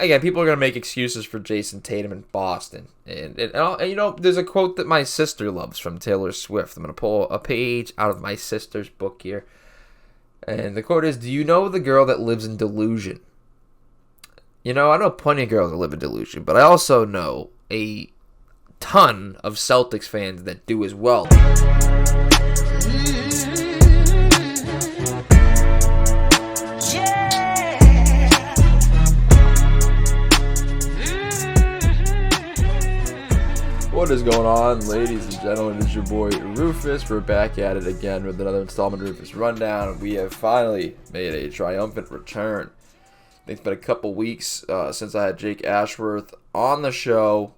again, people are going to make excuses for Jayson Tatum in Boston. And there's a quote that my sister loves from Taylor Swift. I'm going to pull a page out of my sister's book here. And the quote is, "Do you know the girl that lives in delusion?" I know plenty of girls that live in delusion, but I also know a ton of Celtics fans that do as well. What is going on, ladies and gentlemen? It's your boy Rufus. We're back at it again with another installment of Rufus Rundown. We have finally made a triumphant return. I think it's been a couple weeks since I had Jake Ashworth on the show.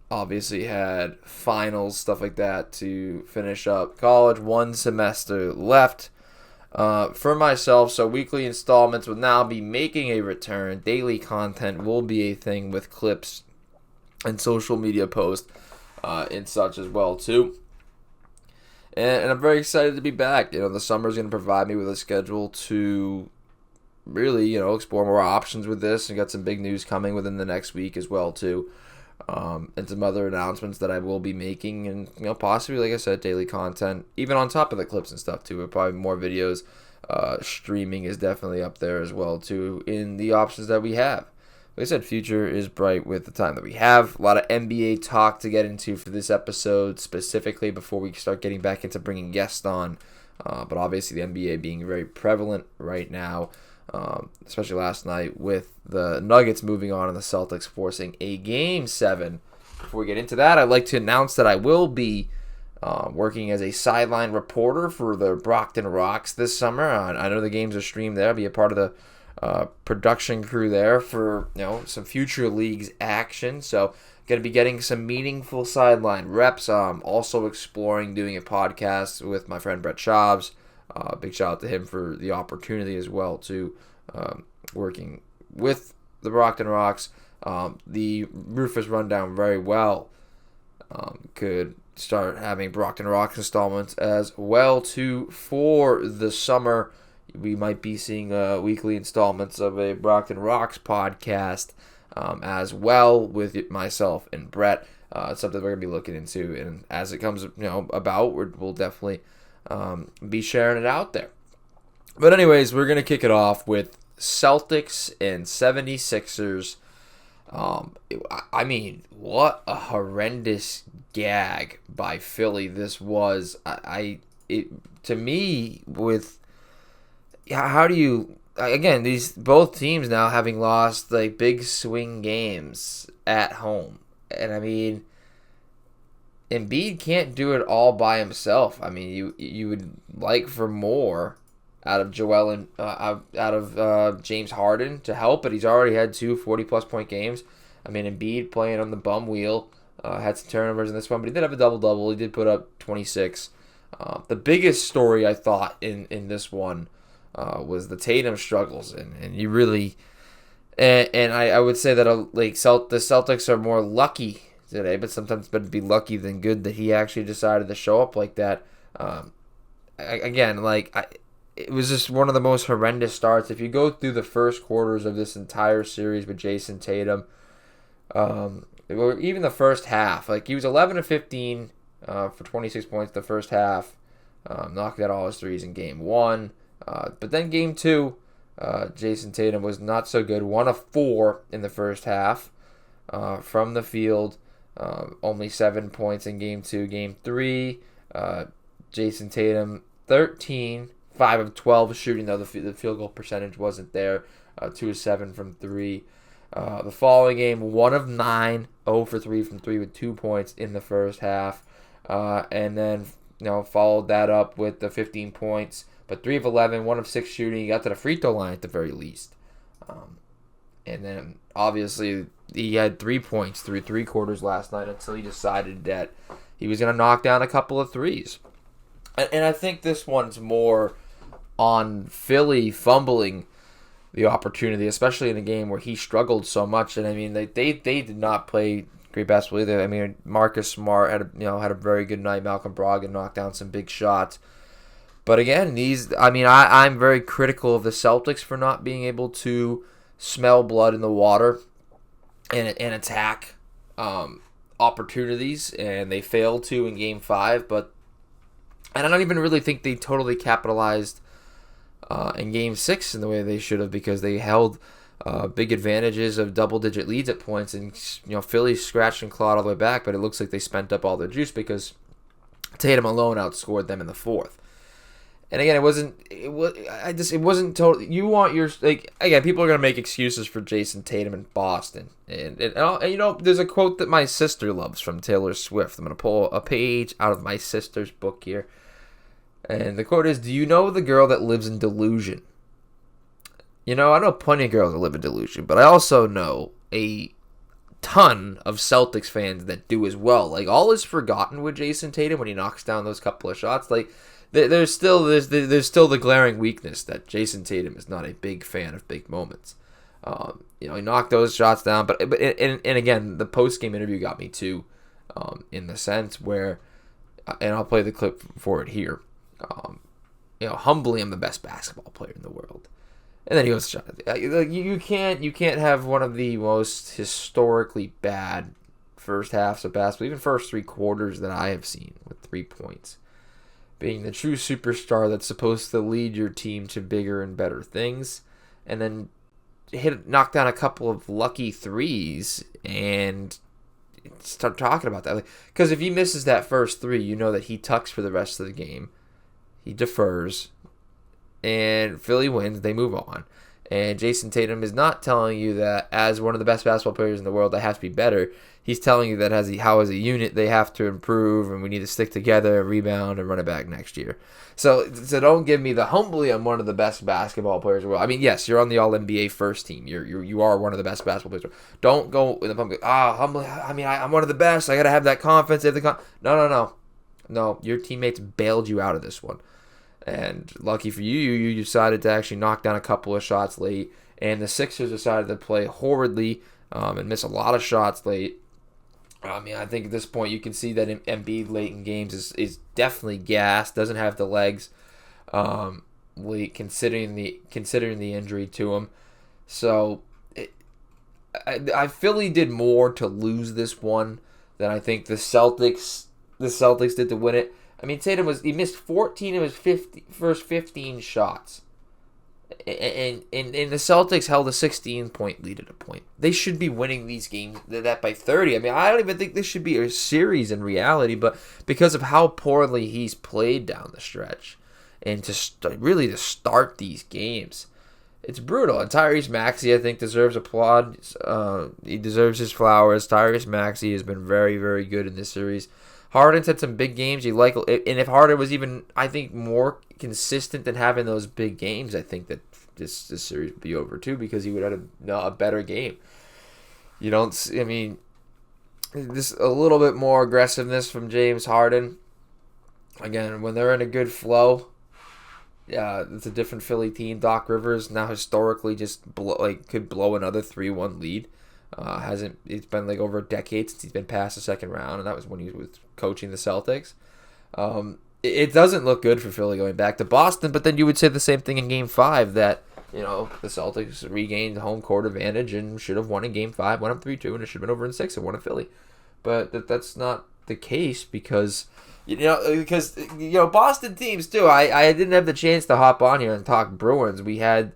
Obviously had finals, stuff like that to finish up college. 1 semester left for myself, so weekly installments will now be making a return. Daily content will be a thing with clips and social media posts and such as well too. And I'm very excited to be back. The summer is going to provide me with a schedule to really, explore more options with this, and got some big news coming within the next week as well too. And some other announcements that I will be making, and possibly, like I said, daily content, even on top of the clips and stuff too. But probably more videos. Streaming is definitely up there as well too in the options that we have. Like I said, future is bright with the time that we have. A lot of NBA talk to get into for this episode specifically before we start getting back into bringing guests on. But obviously the NBA being very prevalent right now, especially last night with the Nuggets moving on and the Celtics forcing a Game 7. Before we get into that, I'd like to announce that I will be working as a sideline reporter for the Brockton Rox this summer. I know the games are streamed there. I'll be a part of the production crew there for some future leagues action, so going to be getting some meaningful sideline reps. Also exploring doing a podcast with my friend Brett Schaubs. Big shout out to him for the opportunity as well to working with the Brockton Rox. The Rufus Rundown very well could start having Brockton Rox installments as well too for the summer. We might be seeing weekly installments of a Brockton Rox podcast as well with myself and Brett. It's something we're going to be looking into, and as it comes about, we'll definitely be sharing it out there. But anyways, we're going to kick it off with Celtics and 76ers. I mean, what a horrendous gag by Philly this was. To me, with how do you, again, these both teams now having lost like big swing games at home, and I mean, Embiid can't do it all by himself. I mean, you would like for more out of Joel and out of James Harden to help, but he's already had 2 40-plus point games. I mean, Embiid playing on the bum wheel, had some turnovers in this one, but he did have a double-double. He did put up 26. The biggest story I thought in this one was the Tatum struggles, and you really, and I would say that the Celtics are more lucky today, but sometimes it's better to be lucky than good that he actually decided to show up like that. It was just one of the most horrendous starts. If you go through the first quarters of this entire series with Jayson Tatum, even the first half, he was 11 of 15 for 26 points the first half, knocked out all his threes in Game 1. But then Game 2, Jayson Tatum was not so good. 1 of 4 in the first half from the field. Only 7 points in Game 2. Game 3, Jayson Tatum 13, 5 of 12 shooting, though the field goal percentage wasn't there. 2 of 7 from 3. The following game, 1 of 9, 0 for 3 from 3 with 2 points in the first half. And then followed that up with the 15 points. But 3 of 11, 1 of 6 shooting. He got to the free throw line at the very least. And then, obviously, he had 3 points through 3 quarters last night until he decided that he was going to knock down a couple of threes. And I think this one's more on Philly fumbling the opportunity, especially in a game where he struggled so much. And, I mean, they did not play great basketball either. I mean, Marcus Smart had a very good night. Malcolm Brogdon knocked down some big shots. But again, I'm very critical of the Celtics for not being able to smell blood in the water and attack opportunities, and they failed to in Game 5. And I don't even really think they totally capitalized in Game 6 in the way they should have, because they held big advantages of double-digit leads at points, and Philly scratched and clawed all the way back, but it looks like they spent up all their juice because Tatum alone outscored them in the fourth. And again, it wasn't totally. You want your again. People are gonna make excuses for Jayson Tatum in Boston, and there's a quote that my sister loves from Taylor Swift. I'm gonna pull a page out of my sister's book here, and the quote is, "Do you know the girl that lives in delusion?" I know plenty of girls that live in delusion, but I also know a ton of Celtics fans that do as well. Like, all is forgotten with Jayson Tatum when he knocks down those couple of shots. Like, there's still the glaring weakness that Jayson Tatum is not a big fan of big moments. He knocked those shots down, but again, the post game interview got me too, in the sense where, and I'll play the clip for it here. Humbly, I'm the best basketball player in the world. And then he goes, you can't have one of the most historically bad first halves of basketball, even first three quarters that I have seen, with 3 points, being the true superstar that's supposed to lead your team to bigger and better things, and then knock down a couple of lucky threes and start talking about that. Because if he misses that first three, you know that he tucks for the rest of the game. He defers. And Philly wins, they move on. And Jayson Tatum is not telling you that as one of the best basketball players in the world, they have to be better. He's telling you that as a unit, they have to improve, and we need to stick together, rebound, and run it back next year. So don't give me the humbly, I'm one of the best basketball players in the world. I mean, yes, you're on the All-NBA first team. You are one of the best basketball players. Don't go in the public, humbly, I'm one of the best. I got to have that confidence. No. Your teammates bailed you out of this one. And lucky for you, you decided to actually knock down a couple of shots late. And the Sixers decided to play horridly and miss a lot of shots late. I think at this point you can see that Embiid late in games is definitely gassed, doesn't have the legs late, considering the injury to him. So I Philly did more to lose this one than I think the Celtics did to win it. Tatum missed 14 of his first 15 shots. And the Celtics held a 16-point lead at a point. They should be winning these games that by 30. I don't even think this should be a series in reality, but because of how poorly he's played down the stretch, and to start these games, it's brutal. And Tyrese Maxey, I think, deserves applaud. He deserves his flowers. Tyrese Maxey has been very, very good in this series. Harden's had some big games. And if Harden was even, I think, more consistent than having those big games, I think that this series would be over too, because he would have a better game. This a little bit more aggressiveness from James Harden. Again, when they're in a good flow, yeah, it's a different Philly team. Doc Rivers now historically just could blow another 3-1 lead. It's been over a decade since he's been past the second round, and that was when he was coaching the Celtics. It doesn't look good for Philly going back to Boston, but then you would say the same thing in Game 5, that the Celtics regained home court advantage and should have won in Game 5, went up 3-2, and it should have been over in 6 and won in Philly. But that's not the case, because Boston teams too. I didn't have the chance to hop on here and talk Bruins. We had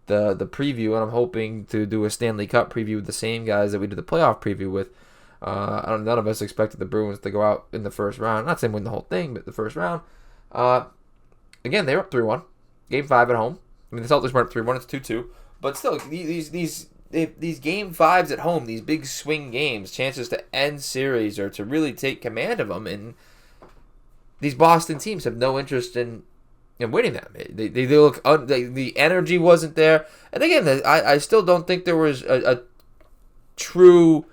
the preview, and I'm hoping to do a Stanley Cup preview with the same guys that we did the playoff preview with. None of us expected the Bruins to go out in the first round. I'm not saying win the whole thing, but the first round. Again, they were up 3-1. Game 5 at home. The Celtics weren't up 3-1. It's 2-2. But still, these Game 5s at home, these big swing games, chances to end series or to really take command of them, and these Boston teams have no interest in winning them. They look the energy wasn't there, and again, I still don't think there was a true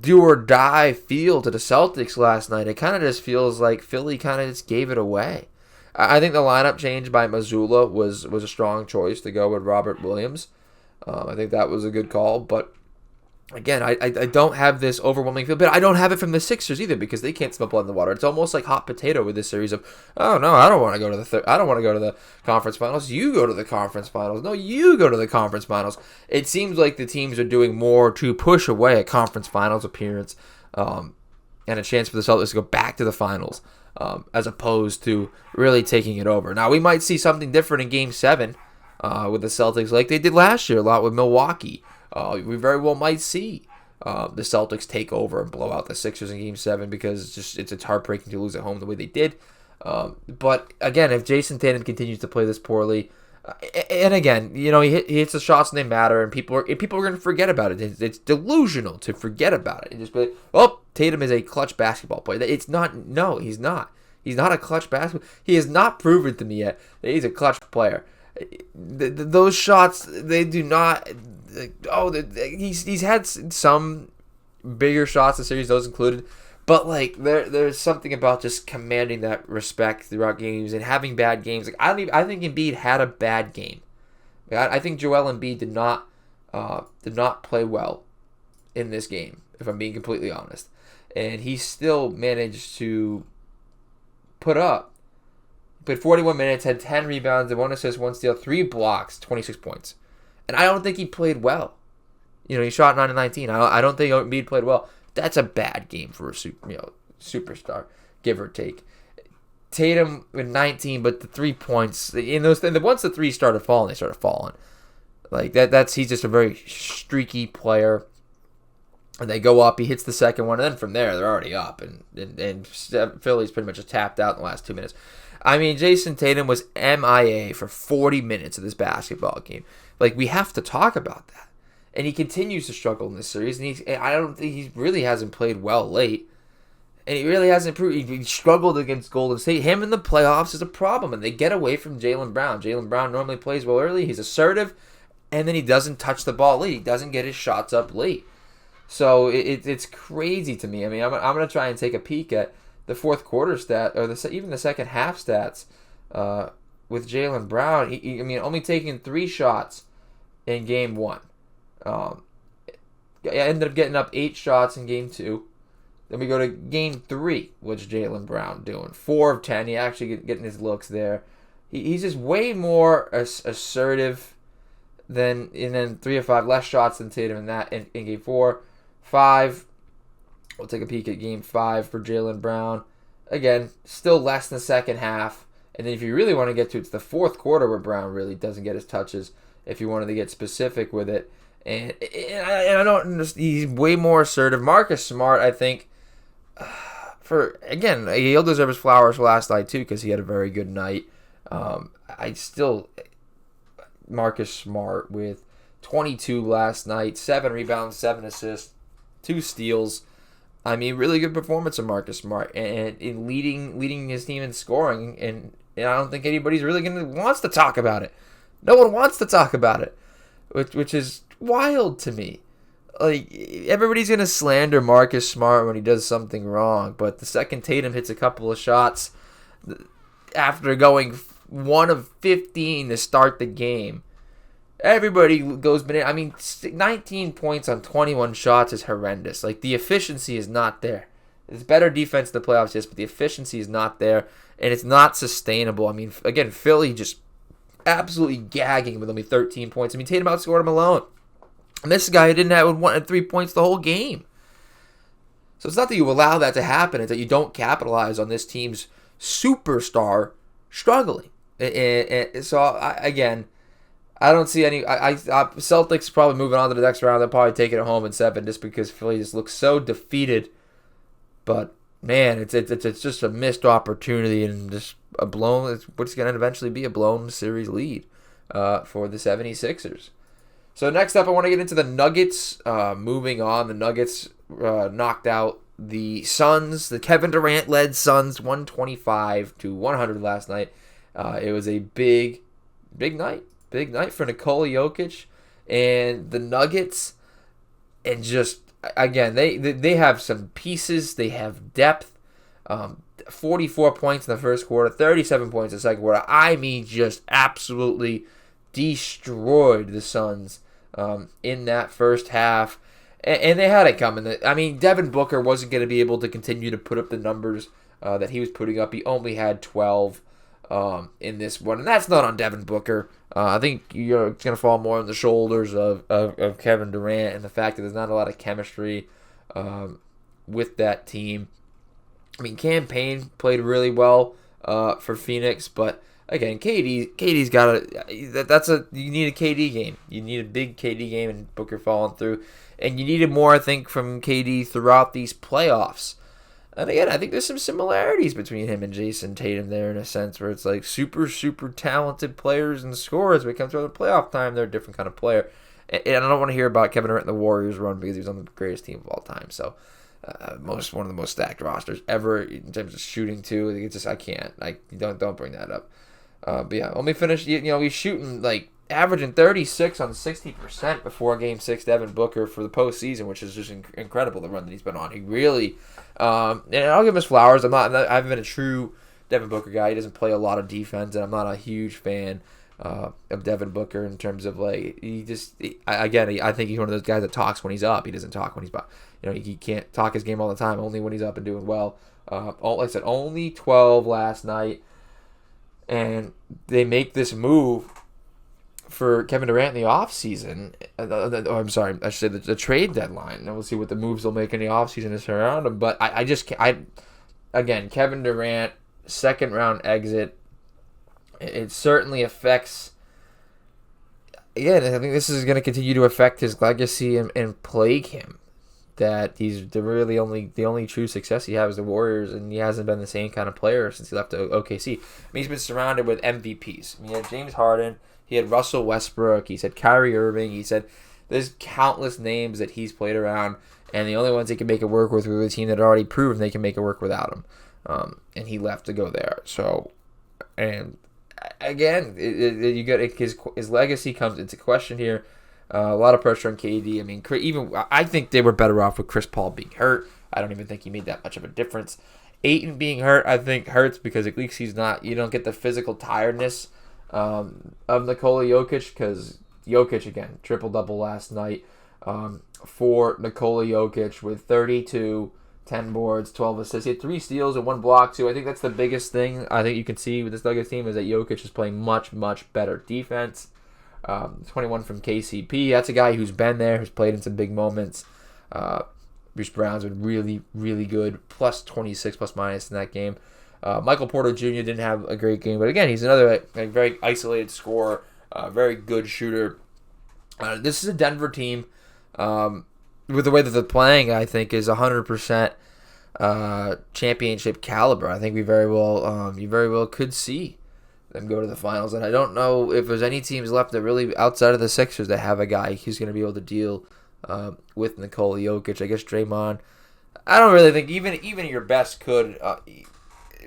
do or die feel to the Celtics last night. It kind of just feels like Philly kind of just gave it away. I think the lineup change by Mazzulla was a strong choice to go with Robert Williams. I think that was a good call, but again, I don't have this overwhelming feel, but I don't have it from the Sixers either because they can't smell blood in the water. It's almost like hot potato with this series of, oh no, I don't want to go to I don't want to go to the conference finals. You go to the conference finals. No, you go to the conference finals. It seems like the teams are doing more to push away a conference finals appearance and a chance for the Celtics to go back to the finals as opposed to really taking it over. Now we might see something different in Game 7 with the Celtics like they did last year a lot with Milwaukee. We very well might see the Celtics take over and blow out the Sixers in Game 7 because it's heartbreaking to lose at home the way they did. But again, if Jayson Tatum continues to play this poorly, and again, he hits the shots and they matter, and people are going to forget about it. It's delusional to forget about it and just be like, oh, Tatum is a clutch basketball player. It's not. No, he's not. He's not a clutch basketball. He has not proven to me yet that he's a clutch player. Those shots, they do not. He's had some bigger shots in the series, those included, but like there's something about just commanding that respect throughout games and having bad games. Like I think Embiid had a bad game. I think Joel Embiid did not play well in this game, if I'm being completely honest, and he still managed to played 41 minutes, had 10 rebounds, 1 assist, 1 steal, 3 blocks, 26 points. And I don't think he played well. He shot 9 of 19. I don't think Embiid played well. That's a bad game for a superstar, give or take. Tatum with 19, but the 3 points, once the 3 started falling, they started falling. Like he's just a very streaky player. And they go up, he hits the second one, and then from there they're already up, and Philly's pretty much just tapped out in the last 2 minutes. I mean, Jayson Tatum was MIA for 40 minutes of this basketball game. Like, we have to talk about that. And he continues to struggle in this series, and I don't think he really hasn't played well late. And he really hasn't improved. He struggled against Golden State. Him in the playoffs is a problem, and they get away from Jaylen Brown. Jaylen Brown normally plays well early. He's assertive, and then he doesn't touch the ball late. He doesn't get his shots up late. So it's crazy to me. I mean, I'm going to try and take a peek at the fourth quarter stat, or even the second half stats with Jaylen Brown. Only taking 3 shots in Game 1. I ended up getting up 8 shots in Game 2. Then we go to Game 3. What's Jaylen Brown doing? 4 of 10. He actually getting his looks there. He's just way more assertive than, and then 3 of 5 less shots than Tatum in Game 4. 5. We'll take a peek at Game 5 for Jaylen Brown. Again, still less than the second half. And then if you really want to get to, it's the fourth quarter where Brown really doesn't get his touches. If you wanted to get specific with it, and I don't. He's way more assertive. Marcus Smart, I think, he'll deserve his flowers for last night too because he had a very good night. Marcus Smart with 22 last night, 7 rebounds, 7 assists, 2 steals. I mean, really good performance of Marcus Smart and in leading his team in scoring. And I don't think anybody's really wants to talk about it. No one wants to talk about it, which is wild to me. Like, everybody's gonna slander Marcus Smart when he does something wrong, but the second Tatum hits a couple of shots after going 1 of 15 to start the game, everybody goes banana. I mean, 19 points on 21 shots is horrendous. Like, the efficiency is not there. It's better defense in the playoffs, yes, but the efficiency is not there, and it's not sustainable. I mean, again, Philly just absolutely gagging with only 13 points. I mean, Tatum outscored him alone. And this guy didn't have 3 points the whole game. So it's not that you allow that to happen. It's that you don't capitalize on this team's superstar struggling. And so, I don't see any. Celtics probably moving on to the next round. They'll probably take it home in 7 just because Philly just looks so defeated. But man, it's just a missed opportunity and just a blown. What's going to eventually be a blown series lead for the 76ers. So next up, I want to get into the Nuggets. Moving on, the Nuggets knocked out the Suns, the Kevin Durant-led Suns, 125-100 last night. It was a big night. Big night for Nikola Jokic and the Nuggets. And just, again, they have some pieces. They have depth. 44 points in the first quarter, 37 points in the second quarter. I mean, just absolutely destroyed the Suns in that first half. And they had it coming. I mean, Devin Booker wasn't going to be able to continue to put up the numbers that he was putting up. He only had 12 in this one, and that's not on Devin Booker. I think it's going to fall more on the shoulders of Kevin Durant and the fact that there's not a lot of chemistry with that team. I mean, Cam Payne played really well for Phoenix, but again, KD's got you need a KD game. You need a big KD game, and Booker falling through, and you needed more, I think, from KD throughout these playoffs. And again, I think there's some similarities between him and Jayson Tatum there in a sense where it's like super, super talented players and scorers. When it comes to the playoff time, they're a different kind of player. And I don't want to hear about Kevin Durant and the Warriors run because he was on the greatest team of all time. So, one of the most stacked rosters ever in terms of shooting too. It's just I can't. Don't bring that up. But yeah, let me finish. He's shooting like averaging 36 on 60% before Game 6. Devin Booker for the postseason, which is just incredible. The run that he's been on. He really. And I'll give him his flowers. I haven't been a true Devin Booker guy. He doesn't play a lot of defense, and I'm not a huge fan of Devin Booker in terms of I think he's one of those guys that talks when he's up. He doesn't talk when he's up. He can't talk his game all the time. Only when he's up and doing well. Like I said, only 12 last night, and they make this move for Kevin Durant in the offseason. I'm sorry, I should say the trade deadline. And we'll see what the moves they'll make in the offseason to surround him. But again, Kevin Durant, second round exit, it certainly affects. Again, I think this is going to continue to affect his legacy and plague him. That he's the only true success he has is the Warriors, and he hasn't been the same kind of player since he left OKC. I mean, he's been surrounded with MVPs. I mean, he had James Harden, he had Russell Westbrook, he said Kyrie Irving, he said there's countless names that he's played around, and the only ones he can make it work with were the team that had already proven they can make it work without him. And he left to go there. So, and again, you got his legacy comes into question here. A lot of pressure on KD. I mean, I think they were better off with Chris Paul being hurt. I don't even think he made that much of a difference. Ayton being hurt, I think hurts because at least he's not. You don't get the physical tiredness of Nikola Jokic, because Jokic again triple-double last night for Nikola Jokic with 32, 10 boards, 12 assists. He had 3 steals and 1 block too. I think that's the biggest thing I think you can see with this Nuggets team is that Jokic is playing much, much better defense. 21 from KCP. That's a guy who's been there, who's played in some big moments. Bruce Brown's been really, really good. Plus 26, plus minus in that game. Michael Porter Jr. didn't have a great game, but again, he's another very isolated scorer, very good shooter. This is a Denver team with the way that they're playing. I think is 100% championship caliber. I think you very well could see them go to the finals, and I don't know if there's any teams left that really outside of the Sixers that have a guy who's going to be able to deal with Nikola Jokic. I guess Draymond. I don't really think even your best could,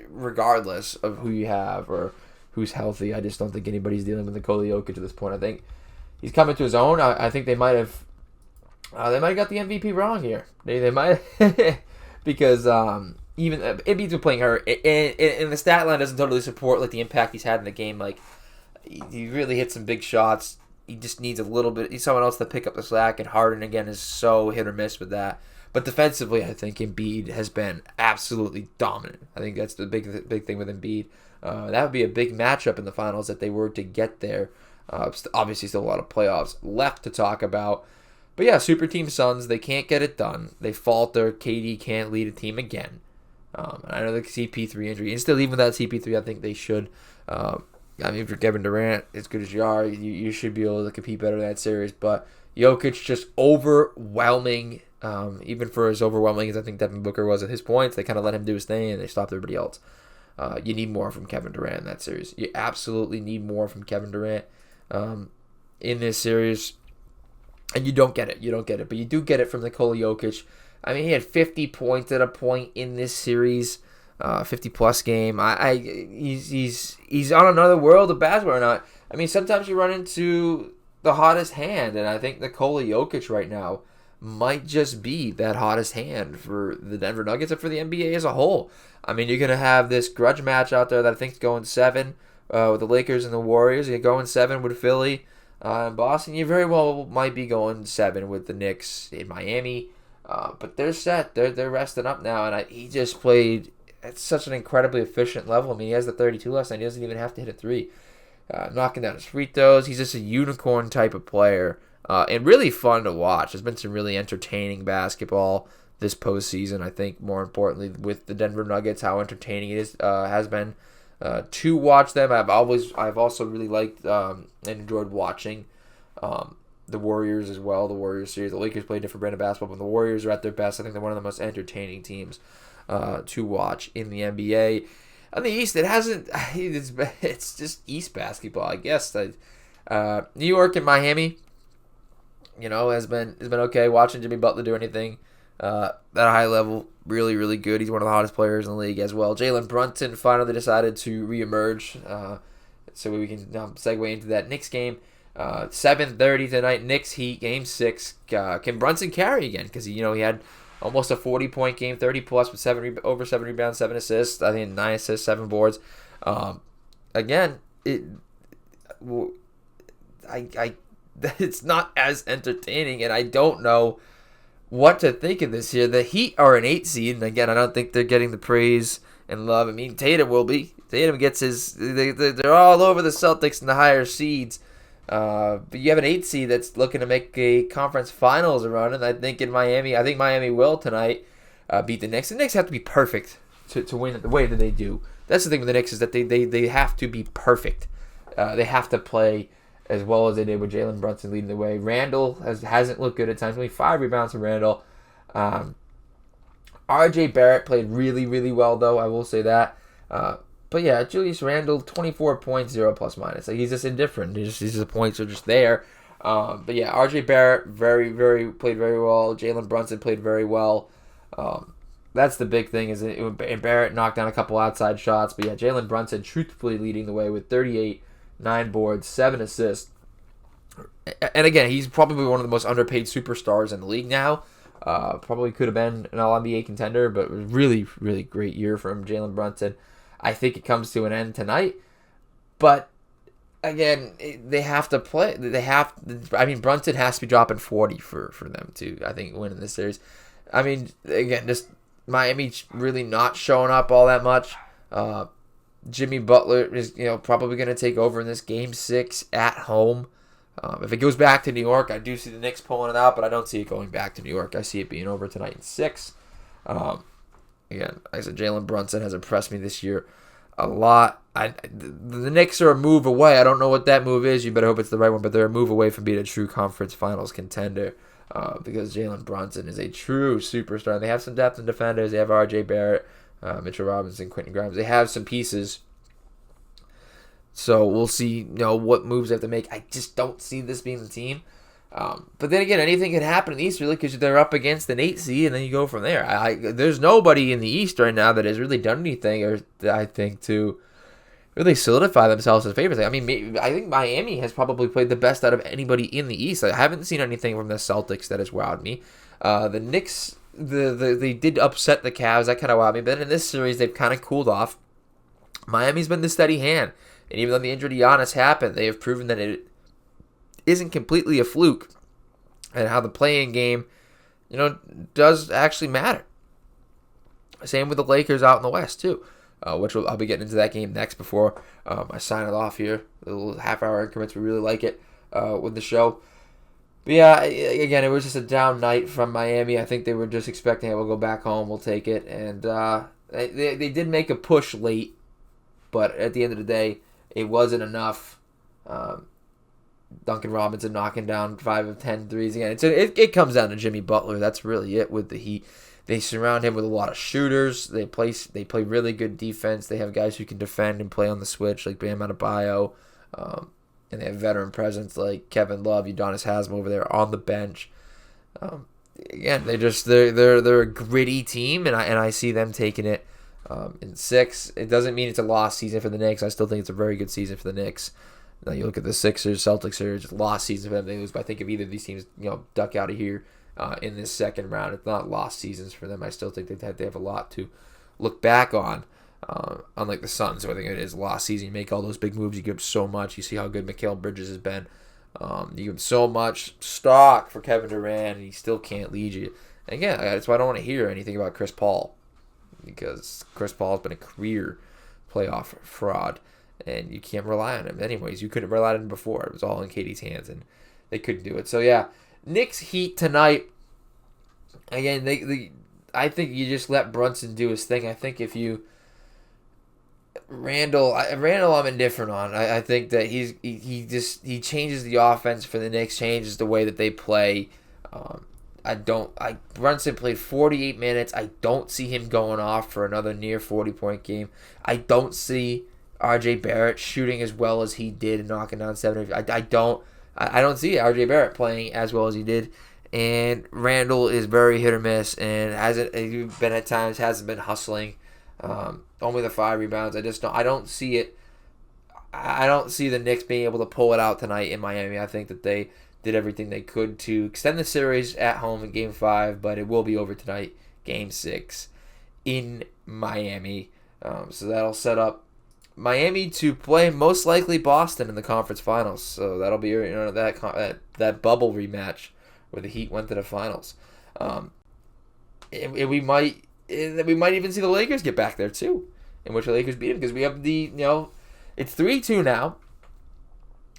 regardless of who you have or who's healthy. I just don't think anybody's dealing with Nikola Jokic at this point. I think he's coming to his own. I think they might have got the MVP wrong here. They might because even Embiid's been playing hurt, and the stat line doesn't totally support the impact he's had in the game. He really hit some big shots. He just needs a little bit. He's someone else to pick up the slack, and Harden again is so hit or miss with that. But defensively, I think Embiid has been absolutely dominant. I think that's the big thing with Embiid. That would be a big matchup in the finals if they were to get there. Obviously, still a lot of playoffs left to talk about. But yeah, Super Team Suns, they can't get it done. They falter. KD can't lead a team again. I know the CP3 injury. And still, even without CP3, I think they should. For Kevin Durant, as good as you are, you should be able to compete better in that series. But Jokic just overwhelming. Even for as overwhelming as I think Devin Booker was at his points, they kind of let him do his thing and they stopped everybody else. You need more from Kevin Durant in that series. You absolutely need more from Kevin Durant in this series. And you don't get it. But you do get it from Nikola Jokic. I mean, he had 50 points at a point in this series, 50-plus game. He's on another world of basketball or not. I mean, sometimes you run into the hottest hand, and I think Nikola Jokic right now might just be that hottest hand for the Denver Nuggets and for the NBA as a whole. I mean, you're going to have this grudge match out there that I think is going 7 with the Lakers and the Warriors. You're going 7 with Philly. Boston, you very well might be going 7 with the Knicks in Miami. But they're set. They're resting up now, and he just played at such an incredibly efficient level. I mean, he has the 32 last night. He doesn't even have to hit a three. Knocking down his free throws. He's just a unicorn type of player, and really fun to watch. There's been some really entertaining basketball this postseason. I think more importantly with the Denver Nuggets, how entertaining it is has been to watch them. I've also really liked and enjoyed watching the Warriors as well. The Warriors series. The Lakers play a different brand of basketball, but the Warriors are at their best. I think they're one of the most entertaining teams to watch in the NBA. On the East, it's just East basketball, I guess. New York and Miami, has been okay. Watching Jimmy Butler do anything at a high level, really, really good. He's one of the hottest players in the league as well. Jalen Brunson finally decided to reemerge, so we can segue into that Knicks game. 7:30 tonight, Knicks Heat, Game 6. Can Brunson carry again? Because he had almost a 40-point game, 30 plus with over 7 rebounds, 7 assists. I think 9 assists, 7 boards. Again, it's not as entertaining, and I don't know what to think of this here. The Heat are an 8 seed, and again, I don't think they're getting the praise and love. I mean, Tatum will be. Tatum gets his. They're all over the Celtics and the higher seeds. But you have an 8 seed that's looking to make a conference finals run, and I think Miami will tonight beat the Knicks. The Knicks have to be perfect to win it the way that they do. That's the thing with the Knicks is that they have to be perfect. They have to play as well as they did with Jalen Brunson leading the way. Randall hasn't looked good at times. Only 5 rebounds from Randall. R.J. Barrett played really, really well, though. I will say that. But yeah, Julius Randle, 24 points, 0 plus minus. Like, he's just indifferent. The points are just there. But yeah, R.J. Barrett played very well. Jalen Brunson played very well. That's the big thing and Barrett knocked down a couple outside shots. But yeah, Jalen Brunson truthfully leading the way with 38, 9 boards, 7 assists. And again, he's probably one of the most underpaid superstars in the league now. Probably could have been an All-NBA contender, but it was really, really great year from Jalen Brunson. I think it comes to an end tonight, but again, they have to play. Brunson has to be dropping 40 for them to, I think, win in this series. I mean, again, just Miami really not showing up all that much. Jimmy Butler is, probably going to take over in this Game 6 at home. If it goes back to New York, I do see the Knicks pulling it out, but I don't see it going back to New York. I see it being over tonight in 6. Again, like I said, Jalen Brunson has impressed me this year a lot. The Knicks are a move away. I don't know what that move is. You better hope it's the right one, but they're a move away from being a true conference finals contender because Jalen Brunson is a true superstar. They have some depth in defenders. They have R.J. Barrett, Mitchell Robinson, Quentin Grimes. They have some pieces. So we'll see what moves they have to make. I just don't see this being the team. But then again, anything can happen in the East, really, because they're up against an 8 seed, and then you go from there. There's nobody in the East right now that has really done anything, or I think, to really solidify themselves as favorites. I mean, I think Miami has probably played the best out of anybody in the East. I haven't seen anything from the Celtics that has wowed me. The Knicks, they did upset the Cavs. That kind of wowed me. But in this series, they've kind of cooled off. Miami's been the steady hand. And even though the injury to Giannis happened, they have proven that it isn't completely a fluke, and how the playing game, does actually matter. Same with the Lakers out in the West too, which I'll be getting into that game next before I sign it off here. The little half-hour increments, we really like it with the show. But yeah, again, it was just a down night from Miami. I think they were just expecting, we'll go back home, we'll take it, and they did make a push late, but at the end of the day, it wasn't enough. Duncan Robinson knocking down 5 of 10 threes again. It comes down to Jimmy Butler. That's really it with the Heat. They surround him with a lot of shooters. They play really good defense. They have guys who can defend and play on the switch, like Bam Adebayo. And they have veteran presence like Kevin Love, Udonis Haslem over there on the bench. Again, they're a gritty team, and I see them taking it in 6. It doesn't mean it's a lost season for the Knicks. I still think it's a very good season for the Knicks. Now you look at the Sixers, Celtics are just lost season for them. They lose, but I think if either of these teams, duck out of here in this second round, it's not lost seasons for them. I still think they have a lot to look back on. Unlike the Suns, who I think it is lost season. You make all those big moves, you give so much. You see how good Mikal Bridges has been. You give him so much stock for Kevin Durant, and he still can't lead you. And again, that's why I don't want to hear anything about Chris Paul, because Chris Paul has been a career playoff fraud, and you can't rely on him. Anyways, you couldn't rely on him before. It was all in KD's hands, and they couldn't do it. So yeah, Knicks Heat tonight. Again, I think you just let Brunson do his thing. I think if you Randall, I'm indifferent on. I think that he changes the offense for the Knicks, changes the way that they play. Brunson played 48 minutes. I don't see him going off for another near 40-point game. I don't see R.J. Barrett shooting as well as he did and knocking down 7. I don't see R.J. Barrett playing as well as he did. And Randall is very hit or miss and hasn't been hustling. Only the 5 rebounds. I don't see it. I don't see the Knicks being able to pull it out tonight in Miami. I think that they did everything they could to extend the series at home in Game 5, but it will be over tonight, Game 6, in Miami. So that'll set up Miami to play most likely Boston in the conference finals. So that'll be that bubble rematch where the Heat went to the finals. And we might even see the Lakers get back there too, in which the Lakers beat them, because we have it's 3-2 now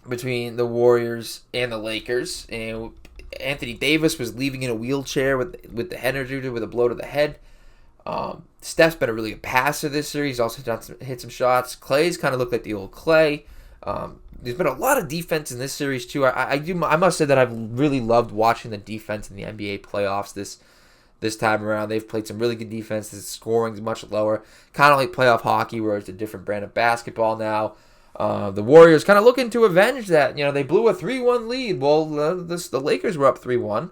between the Warriors and the Lakers, and Anthony Davis was leaving in a wheelchair with the head injury, with a blow to the head. Steph's been a really good passer this series. He's also hit some shots. Clay's kind of looked like the old Clay. There's been a lot of defense in this series too. I must say that I've really loved watching the defense in the NBA playoffs this time around. They've played some really good defense. The scoring's much lower, kind of like playoff hockey, where it's a different brand of basketball now. The Warriors kind of looking to avenge that. They blew a 3-1 lead. Well, the Lakers were up 3-1.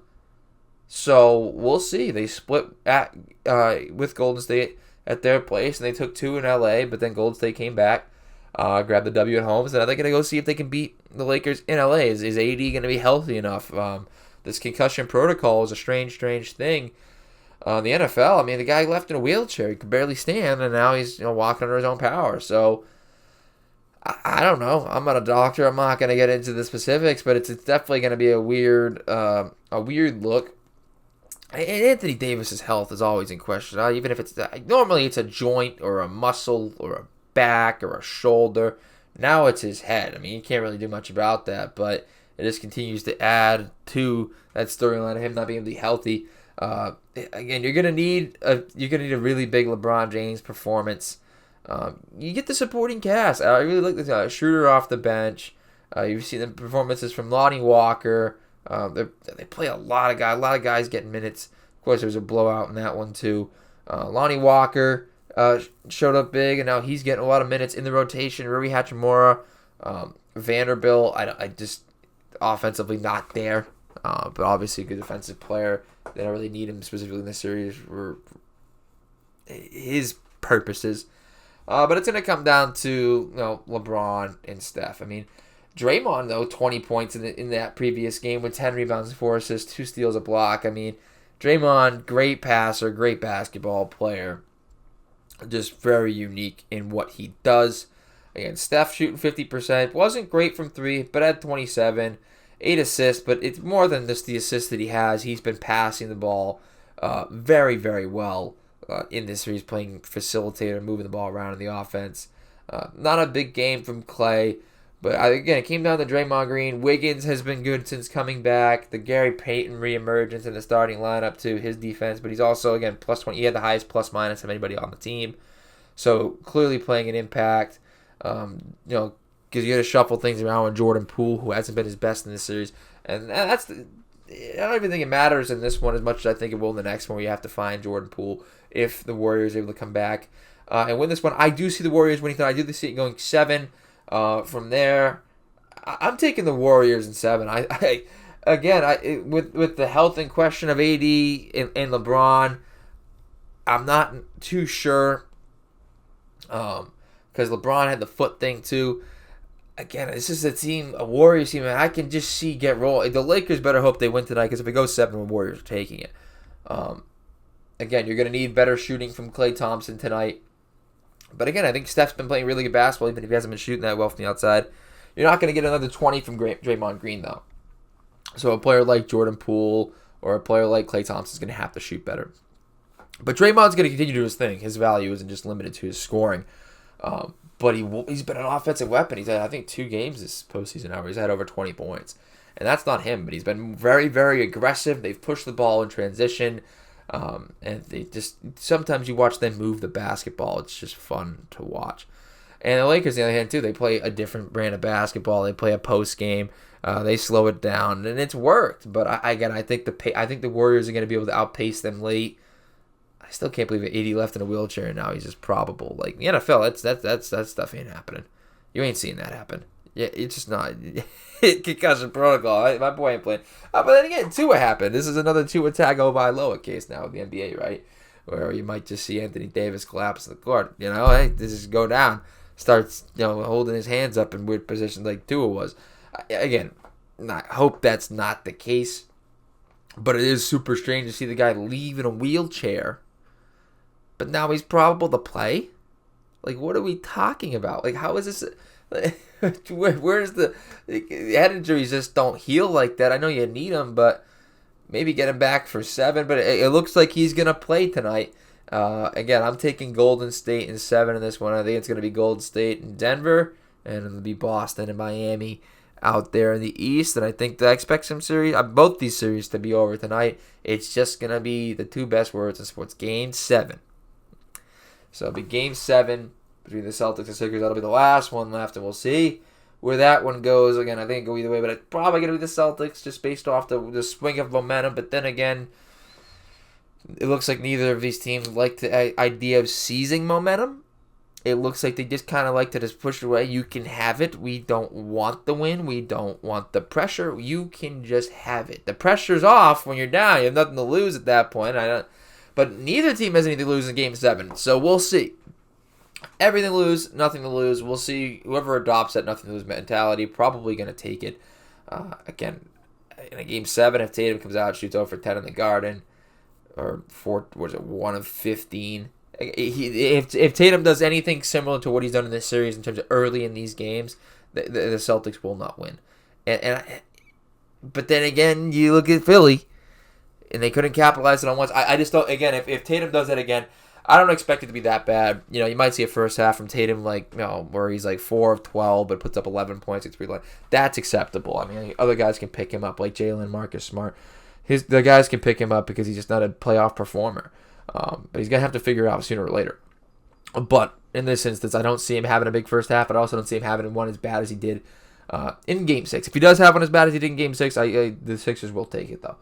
So we'll see. They split with Golden State at their place, and they took 2 in LA, but then Golden State came back, grabbed the W at home. So now they're going to go see if they can beat the Lakers in LA. Is AD going to be healthy enough? This concussion protocol is a strange thing. The NFL, the guy left in a wheelchair. He could barely stand, and now he's walking under his own power. So I don't know. I'm not a doctor. I'm not going to get into the specifics, but it's definitely going to be a weird look. And Anthony Davis's health is always in question. Even if normally it's a joint or a muscle or a back or a shoulder. Now it's his head. You can't really do much about that, but it just continues to add to that storyline of him not being able to be healthy. Again, you're gonna need a really big LeBron James performance. You get the supporting cast. I really like this Schroeder off the bench. You've seen the performances from Lonnie Walker. They play a lot of guys getting minutes. Of course, there was a blowout in that one too. Lonnie Walker showed up big, and now he's getting a lot of minutes in the rotation. Rui Hachimura, Vanderbilt. I just offensively not there, but obviously a good defensive player. They don't really need him specifically in this series for his purposes. But it's going to come down to LeBron and Steph. Draymond, though, 20 points in that previous game with 10 rebounds and 4 assists, 2 steals, a block. Draymond, great passer, great basketball player. Just very unique in what he does. Again, Steph shooting 50%. Wasn't great from 3, but had 27. 8 assists, but it's more than just the assists that he has. He's been passing the ball very, very well in this series, playing facilitator, moving the ball around in the offense. Not a big game from Clay, but again, it came down to Draymond Green. Wiggins has been good since coming back. The Gary Payton reemergence in the starting lineup to his defense, but he's also, again, plus 20. He had the highest plus minus of anybody on the team. So clearly playing an impact. Because you got to shuffle things around with Jordan Poole, who hasn't been his best in this series. And I don't even think it matters in this one as much as I think it will in the next one, where you have to find Jordan Poole if the Warriors are able to come back and win this one. I do see the Warriors winning tonight. I do see it going 7. From there, I'm taking the Warriors in 7. With the health in question of AD and LeBron, I'm not too sure. Because LeBron had the foot thing too. Again, this is a Warriors team, and I can just see get rolled. The Lakers better hope they win tonight, because if it goes 7, the Warriors are taking it. Again, you're going to need better shooting from Klay Thompson tonight. But again, I think Steph's been playing really good basketball, even if he hasn't been shooting that well from the outside. You're not going to get another 20 from Draymond Green, though. So a player like Jordan Poole or a player like Klay Thompson is going to have to shoot better. But Draymond's going to continue to do his thing. His value isn't just limited to his scoring. But he's been an offensive weapon. He's had, I think, 2 games this postseason now where he's had over 20 points. And that's not him, but he's been very, very aggressive. They've pushed the ball in transition. And they just, sometimes you watch them move the basketball. It's just fun to watch. And the Lakers, on the other hand, too, they play a different brand of basketball. They play a post game. They slow it down, and it's worked. But I think the Warriors are going to be able to outpace them late. I still can't believe it. AD left in a wheelchair, and now he's just probable. Like the NFL, that stuff ain't happening. You ain't seeing that happen. Yeah, it's just not. Concussion protocol. My boy ain't playing. But then again, Tua happened. This is another Tua Tagovailoa case now with the NBA, right? Where you might just see Anthony Davis collapse in the court. Hey, this is go down. Starts, holding his hands up in weird positions like Tua was. Again, I hope that's not the case. But it is super strange to see the guy leave in a wheelchair. But now he's probable to play? Like, what are we talking about? Like, how is this? Where's the head injuries just don't heal like that? I know you need him, but maybe get him back for 7. But it looks like he's going to play tonight. Again, I'm taking Golden State in 7 in this one. I think it's going to be Golden State and Denver, and it'll be Boston and Miami out there in the East. And I expect some series, both these series to be over tonight. It's just going to be the 2 best words in sports. Game 7. So it'll be Game 7 between the Celtics and Sixers. That'll be the last one left, and we'll see where that one goes. Again, I think it'll go either way, but it's probably going to be the Celtics just based off the swing of momentum. But then again, it looks like neither of these teams like the idea of seizing momentum. It looks like they just kind of like to just push it away. You can have it. We don't want the win. We don't want the pressure. You can just have it. The pressure's off when you're down. You have nothing to lose at that point. But neither team has anything to lose in Game 7. So we'll see. Everything to lose, nothing to lose. We'll see. Whoever adopts that nothing to lose mentality probably going to take it. Again, in a Game 7, if Tatum comes out, shoots over 10 in the Garden, or 1 of 15. If Tatum does anything similar to what he's done in this series in terms of early in these games, the Celtics will not win. But then again, you look at Philly, and they couldn't capitalize it on once. I just don't. Again, if Tatum does that again, I don't expect it to be that bad. You might see a first half from Tatum where he's like 4 of 12, but puts up 11 points at 3 line. That's acceptable. I mean, other guys can pick him up, like Jalen, Marcus Smart. The guys can pick him up because he's just not a playoff performer. But he's going to have to figure it out sooner or later. But in this instance, I don't see him having a big first half, but I also don't see him having one as bad as he did in Game 6. If he does have one as bad as he did in Game 6, the Sixers will take it, though.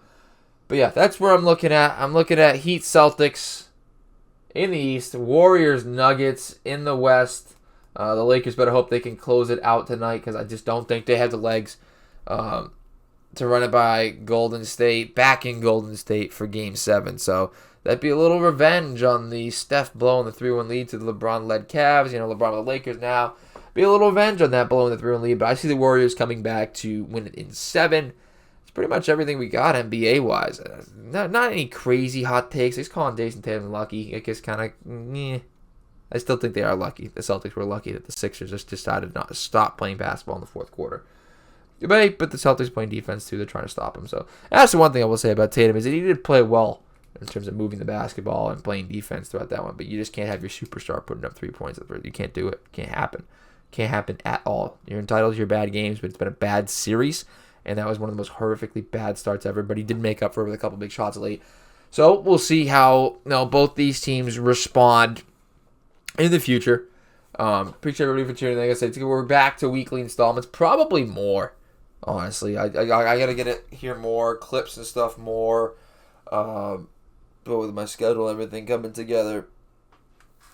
But yeah, that's where I'm looking at. I'm looking at Heat Celtics in the East, Warriors Nuggets in the West. The Lakers better hope they can close it out tonight because I just don't think they have the legs to run it by Golden State, back in Golden State for Game 7. So that'd be a little revenge on the Steph blowing the 3-1 lead to the LeBron-led Cavs. LeBron with the Lakers now. Be a little revenge on that blowing the 3-1 lead. But I see the Warriors coming back to win it in 7. It's pretty much everything we got NBA-wise. Not any crazy hot takes. He's calling Jayson Tatum lucky. I guess kind of, I still think they are lucky. The Celtics were lucky that the Sixers just decided not to stop playing basketball in the fourth quarter. But the Celtics playing defense too. They're trying to stop him. So that's the one thing I will say about Tatum is that he did play well in terms of moving the basketball and playing defense throughout that one. But you just can't have your superstar putting up 3 points. You can't do it. Can't happen. Can't happen at all. You're entitled to your bad games, but it's been a bad series. And that was one of the most horrifically bad starts ever. But he did make up for it with a couple big shots late. So we'll see how both these teams respond in the future. Appreciate everybody for tuning in. Like I said, we're back to weekly installments. Probably more, honestly. I got to hear more clips and stuff more. But with my schedule and everything coming together,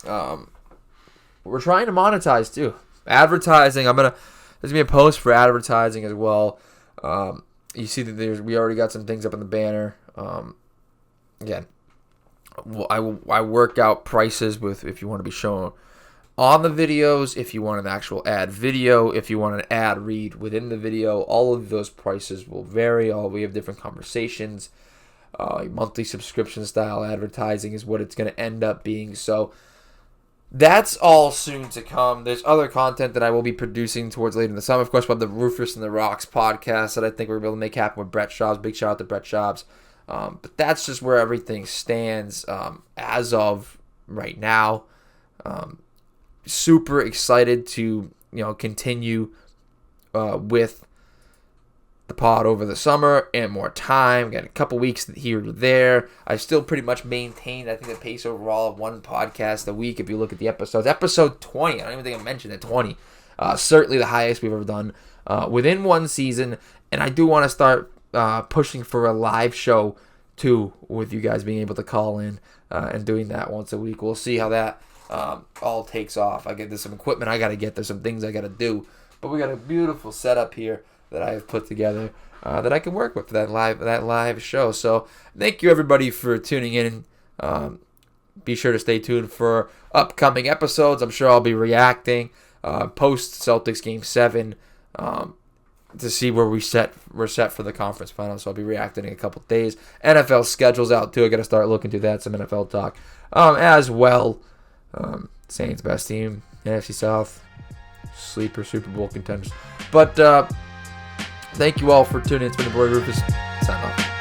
we're trying to monetize too. Advertising. There's gonna be a post for advertising as well. You see that we already got some things up on the banner. Again, I work out prices with if you want to be shown on the videos, if you want an actual ad video, if you want an ad read within the video. All of those prices will vary. We have different conversations. Monthly subscription style advertising is what it's going to end up being. So that's all soon to come. There's other content that I will be producing towards later in the summer. Of course, we'll have the Rufus and the Rocks podcast that I think we're able to make happen with Brett Schaubs. Big shout out to Brett Schaubs. But that's just where everything stands as of right now. Super excited to continue with the pod over the summer and more time. Got a couple weeks here or there. I still pretty much maintained, I think, the pace overall of one podcast a week. If you look at the episodes, episode 20, I don't even think I mentioned it. 20, certainly the highest we've ever done within one season. And I do want to start pushing for a live show too, with you guys being able to call in and doing that once a week. We'll see how that all takes off. There's some equipment I got to get. There's some things I got to do. But we got a beautiful setup here that I have put together that I can work with for that live show. So thank you everybody for tuning in. Be sure to stay tuned for upcoming episodes. I'm sure I'll be reacting post Celtics Game 7 to see where we're set for the conference finals. So I'll be reacting in a couple days. NFL schedule's out too. I got to start looking through that. Some NFL talk as well. Saints best team, NFC South, sleeper Super Bowl contenders. But thank you all for tuning in. It's been the boy Rufus. Sign off.